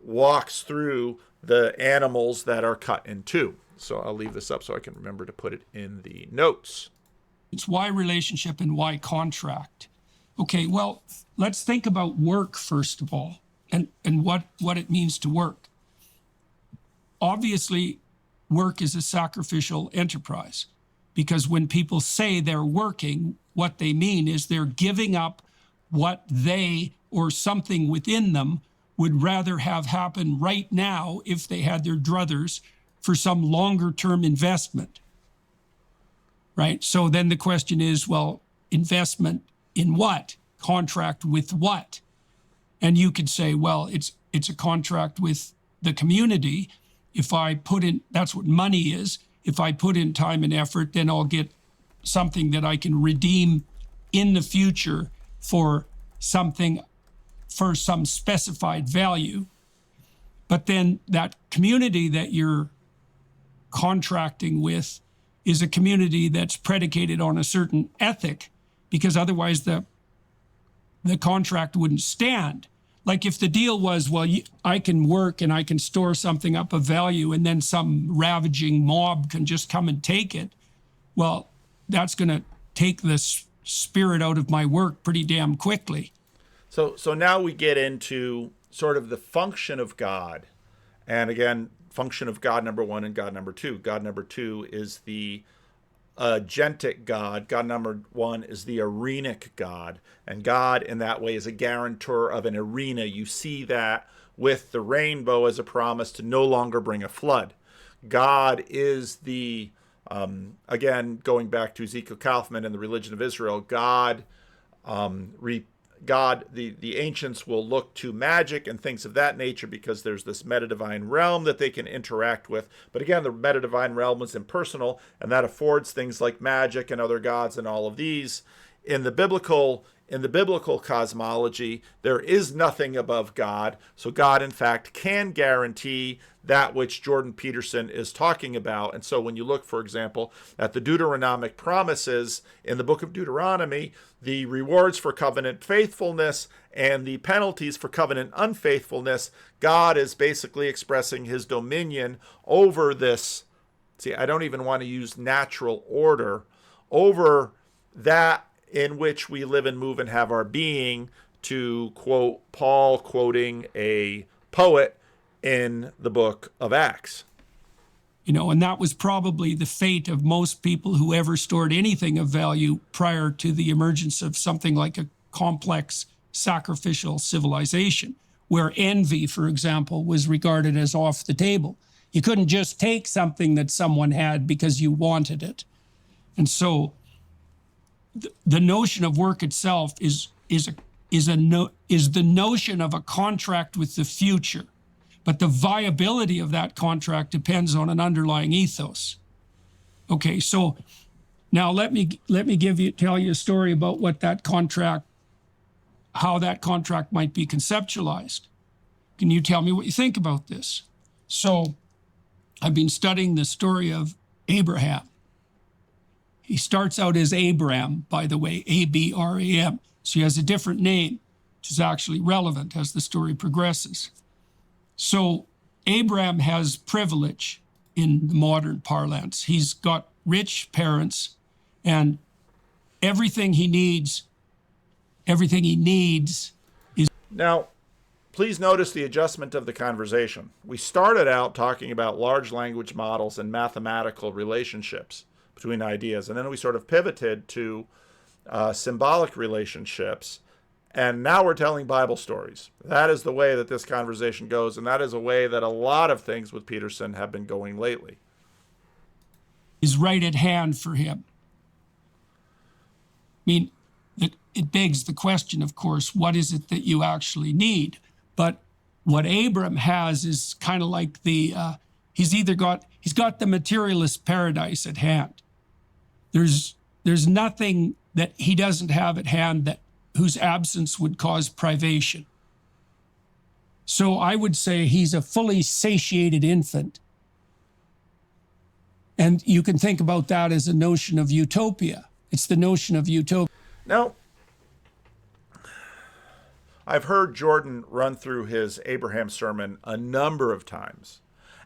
walks through the animals that are cut in two. So I'll leave this up so I can remember to put it in the notes. It's why relationship and why contract. Okay, well, let's think about work first of all, and what it means to work. Obviously, work is a sacrificial enterprise, because when people say they're working, what they mean is they're giving up what they or something within them would rather have happen right now if they had their druthers for some longer term investment. Right? So then the question is, well, investment in what? Contract with what? And you could say, well, it's a contract with the community. If I put in, that's what money is. If I put in time and effort, then I'll get something that I can redeem in the future for something, for some specified value. But then that community that you're contracting with is a community that's predicated on a certain ethic, because otherwise the contract wouldn't stand. Like if the deal was, well, I can work and I can store something up of value and then some ravaging mob can just come and take it, well, that's going to take the spirit out of my work pretty damn quickly. So now we get into sort of the function of God. And again, function of God number one and God number two. God number two is the agentic God. God number one is the arenic God. And God in that way is a guarantor of an arena. You see that with the rainbow as a promise to no longer bring a flood. God is the, again, going back to Ezekiel Kaufman and the religion of Israel, God, the ancients will look to magic and things of that nature because there's this meta-divine realm that they can interact with. But again, the meta-divine realm is impersonal, and that affords things like magic and other gods and all of these. In the biblical cosmology, there is nothing above God. So God, in fact, can guarantee that which Jordan Peterson is talking about. And so when you look, for example, at the Deuteronomic promises in the book of Deuteronomy, the rewards for covenant faithfulness and the penalties for covenant unfaithfulness, God is basically expressing his dominion over this. See, I don't even want to use natural order, over that in which we live and move and have our being, to quote Paul quoting a poet in the book of Acts. And that was probably the fate of most people who ever stored anything of value prior to the emergence of something like a complex sacrificial civilization, where envy, for example, was regarded as off the table. You couldn't just take something that someone had because you wanted it. And so the notion of work itself is the notion of a contract with the future. But the viability of that contract depends on an underlying ethos. Okay, so now let me tell you a story about what that contract, how that contract might be conceptualized. Can you tell me what you think about this? So I've been studying the story of Abraham. He starts out as Abram, by the way, Abram. So he has a different name, which is actually relevant as the story progresses. So Abraham has privilege in the modern parlance. He's got rich parents, and everything he needs is... Now, please notice the adjustment of the conversation. We started out talking about large language models and mathematical relationships between ideas, and then we sort of pivoted to symbolic relationships. And now we're telling Bible stories. That is the way that this conversation goes, and that is a way that a lot of things with Peterson have been going lately. Is right at hand for him. I mean, it begs the question, of course, what is it that you actually need? But what Abram has is kind of like he's got the materialist paradise at hand. There's nothing that he doesn't have at hand whose absence would cause privation. So I would say he's a fully satiated infant. And you can think about that as a notion of utopia. It's the notion of utopia. Now, I've heard Jordan run through his Abraham sermon a number of times,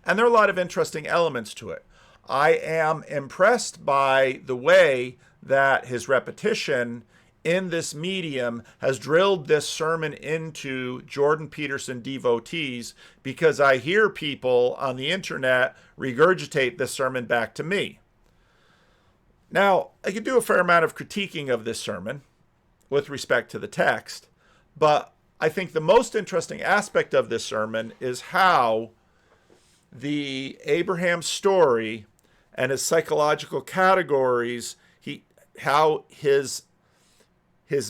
and there are a lot of interesting elements to it. I am impressed by the way that his repetition in this medium has drilled this sermon into Jordan Peterson devotees, because I hear people on the internet regurgitate this sermon back to me. Now, I could do a fair amount of critiquing of this sermon with respect to the text, but I think the most interesting aspect of this sermon is how the Abraham story and his psychological categories, how his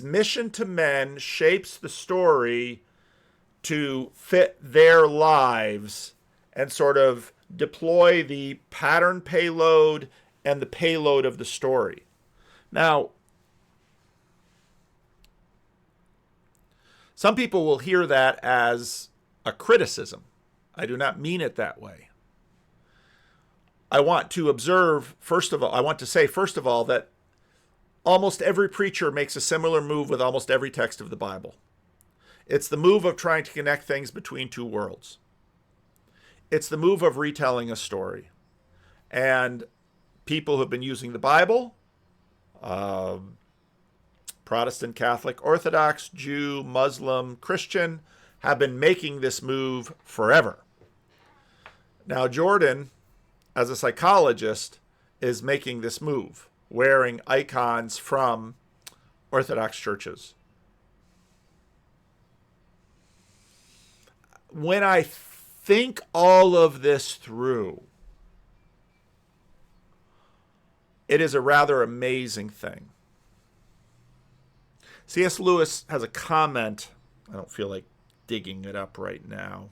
mission to men shapes the story to fit their lives and sort of deploy the pattern payload and the payload of the story. Now, some people will hear that as a criticism. I do not mean it that way. I want to say, first of all, that almost every preacher makes a similar move with almost every text of the Bible. It's the move of trying to connect things between two worlds. It's the move of retelling a story. And people who have been using the Bible, Protestant, Catholic, Orthodox, Jew, Muslim, Christian, have been making this move forever. Now, Jordan, as a psychologist, is making this move, wearing icons from Orthodox churches. When I think all of this through, it is a rather amazing thing. C.S. Lewis has a comment. I don't feel like digging it up right now.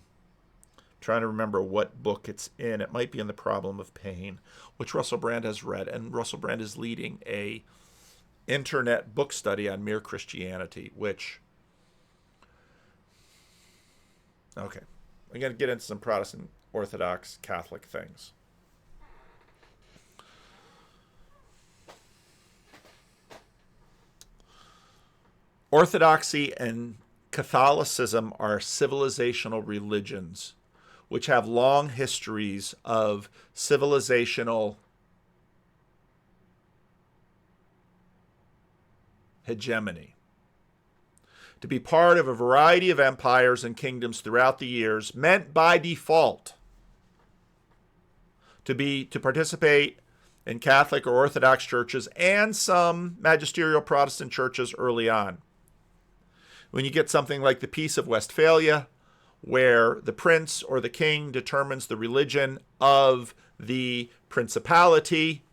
I'm trying to remember what book it's in. It might be in The Problem of Pain, which Russell Brand has read. And Russell Brand is leading a internet book study on Mere Christianity, which... Okay. I'm going to get into some Protestant Orthodox Catholic things. Orthodoxy and Catholicism are civilizational religions which have long histories of civilizational hegemony. To be part of a variety of empires and kingdoms throughout the years meant by default to participate in Catholic or Orthodox churches and some magisterial Protestant churches early on. When you get something like the Peace of Westphalia, where the prince or the king determines the religion of the principality,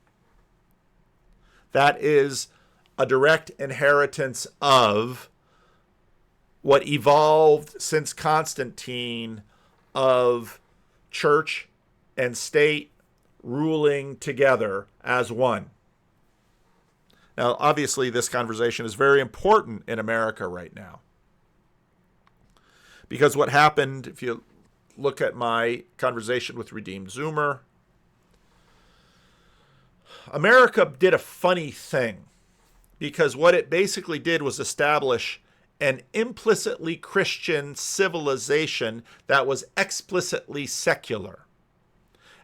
that is a direct inheritance of what evolved since Constantine of church and state ruling together as one. Now, obviously, this conversation is very important in America right now. Because what happened, if you look at my conversation with Redeemed Zoomer, America did a funny thing. Because what it basically did was establish an implicitly Christian civilization that was explicitly secular.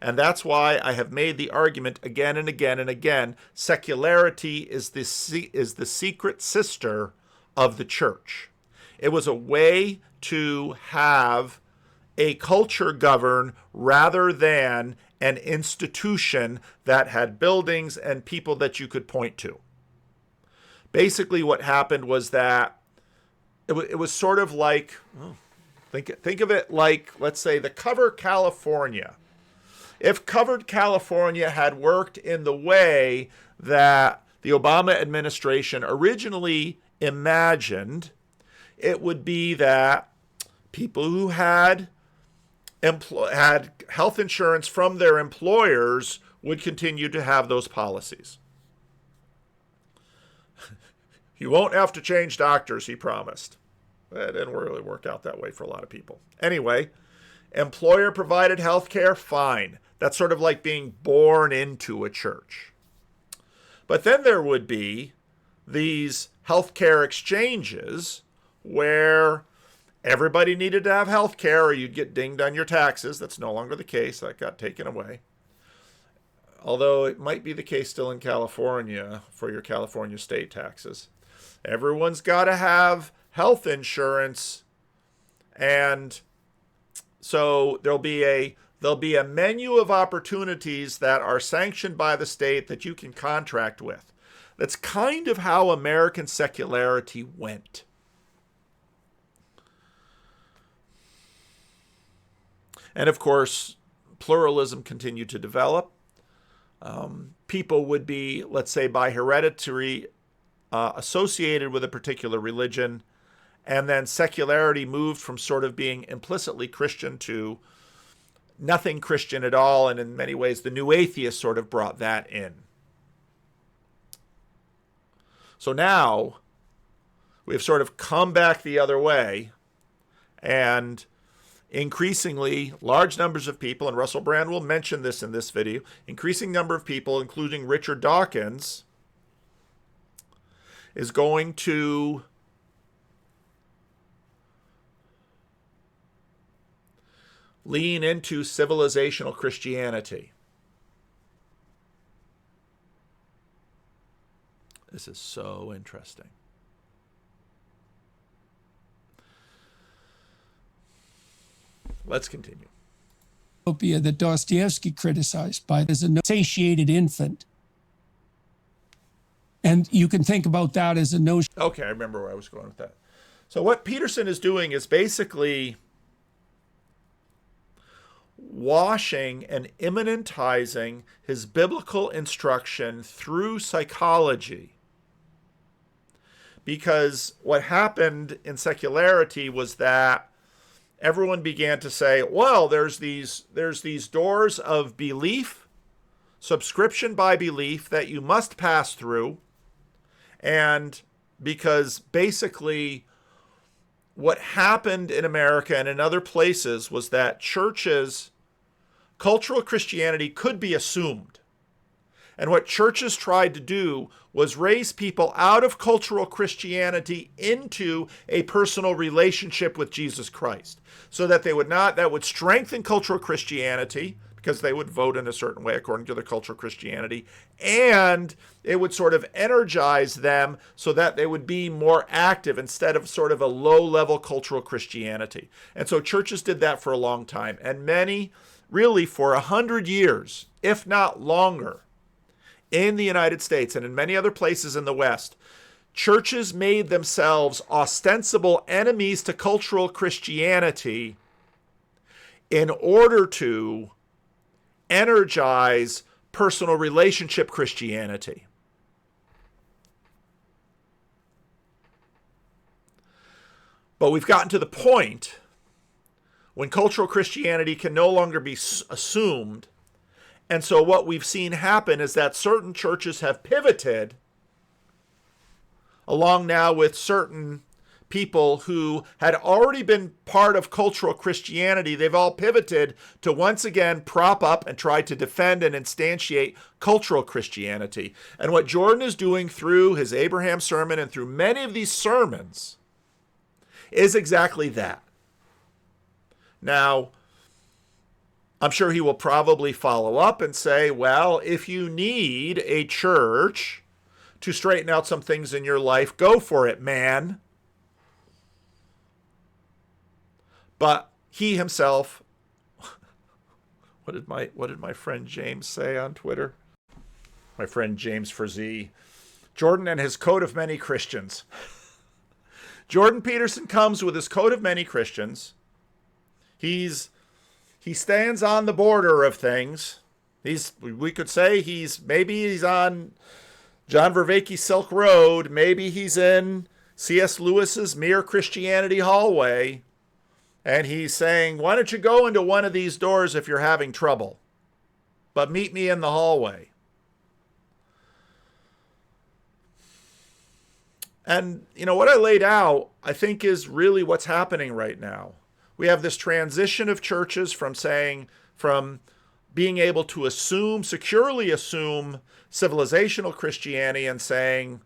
And that's why I have made the argument again and again and again, secularity is the secret sister of the church. It was a way to have a culture govern rather than an institution that had buildings and people that you could point to. Basically what happened was that it was sort of like, think of it like, let's say, the Cover California. If Covered California had worked in the way that the Obama administration originally imagined, it would be that people who had health insurance from their employers would continue to have those policies. You won't have to change doctors, he promised. That didn't really work out that way for a lot of people. Anyway, employer-provided health care, fine. That's sort of like being born into a church. But then there would be these healthcare exchanges where everybody needed to have health care or you'd get dinged on your taxes. That's no longer the case. That got taken away. Although it might be the case still in California for your California state taxes. Everyone's got to have health insurance. And so there'll be a menu of opportunities that are sanctioned by the state that you can contract with. That's kind of how American secularity went. And of course, pluralism continued to develop. People would be, let's say, by hereditary associated with a particular religion, and then secularity moved from sort of being implicitly Christian to nothing Christian at all, and in many ways the new atheists sort of brought that in. So now we've sort of come back the other way, and increasingly large numbers of people, and Russell Brand will mention this in this video, increasing number of people, including Richard Dawkins, is going to lean into civilizational Christianity. This is so interesting. Let's continue. that Dostoevsky criticized by as a satiated infant. And you can think about that as a notion. Okay, I remember where I was going with that. So what Peterson is doing is basically washing and immanentizing his biblical instruction through psychology. Because what happened in secularity was that everyone began to say, well, there's these doors of belief, subscription by belief that you must pass through. And because basically what happened in America and in other places was that churches, cultural Christianity could be assumed. And what churches tried to do was raise people out of cultural Christianity into a personal relationship with Jesus Christ. So that that would strengthen cultural Christianity, because they would vote in a certain way according to their cultural Christianity, and it would sort of energize them so that they would be more active instead of sort of a low-level cultural Christianity. And so churches did that for a long time, and many, really for 100 years, if not longer, in the United States and in many other places in the West, churches made themselves ostensible enemies to cultural Christianity in order to energize personal relationship Christianity. But we've gotten to the point when cultural Christianity can no longer be assumed. And so what we've seen happen is that certain churches have pivoted along now with certain people who had already been part of cultural Christianity. They've all pivoted to once again prop up and try to defend and instantiate cultural Christianity. And what Jordan is doing through his Abraham sermon and through many of these sermons is exactly that. Now, I'm sure he will probably follow up and say, well, if you need a church to straighten out some things in your life, go for it, man. But he himself, what did my friend James say on Twitter? My friend James Frazee, Jordan and his code of many Christians. Jordan Peterson comes with his code of many Christians. He stands on the border of things. We could say maybe he's on John Vervaeke's Silk Road. Maybe he's in C.S. Lewis's Mere Christianity hallway. And he's saying, why don't you go into one of these doors if you're having trouble? But meet me in the hallway. And, what I laid out, I think, is really what's happening right now. We have this transition of churches from being able to securely assume civilizational Christianity and saying,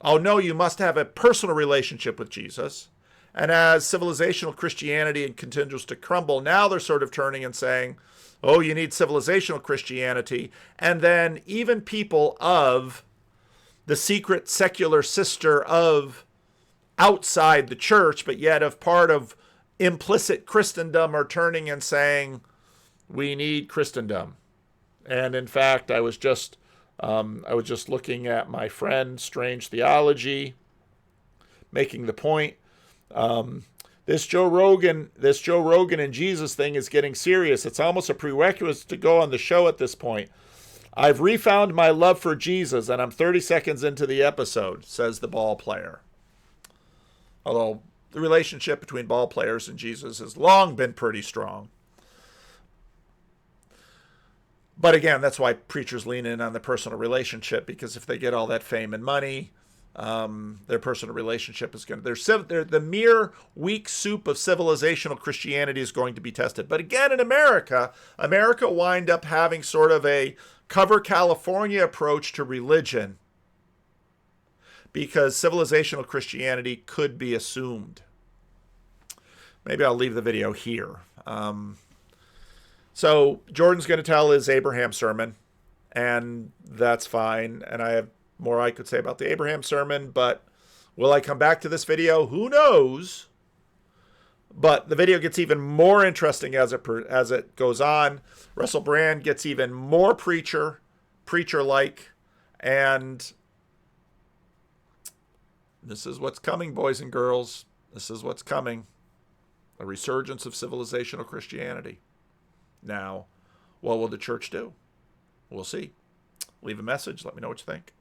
oh no, you must have a personal relationship with Jesus. And as civilizational Christianity continues to crumble, now they're sort of turning and saying, oh, you need civilizational Christianity. And then even people of the secret secular sister of outside the church, but yet of part of implicit Christendom, are turning and saying, we need Christendom. And in fact, I was just looking at my friend Strange Theology, making the point. This Joe Rogan and Jesus thing is getting serious. It's almost a prerequisite to go on the show at this point. I've refound my love for Jesus, and I'm 30 seconds into the episode, says the ball player. Although the relationship between ball players and Jesus has long been pretty strong. But again, that's why preachers lean in on the personal relationship, because if they get all that fame and money, their personal relationship is going to... the mere weak soup of civilizational Christianity is going to be tested. But again, in America wind up having sort of a cover California approach to religion, because civilizational Christianity could be assumed. Maybe I'll leave the video here. So Jordan's going to tell his Abraham sermon, and that's fine. And I have more I could say about the Abraham sermon, but will I come back to this video? Who knows? But the video gets even more interesting as it goes on. Russell Brand gets even more preacher-like, and this is what's coming, boys and girls. This is what's coming. A resurgence of civilizational Christianity. Now, what will the church do? We'll see. Leave a message. Let me know what you think.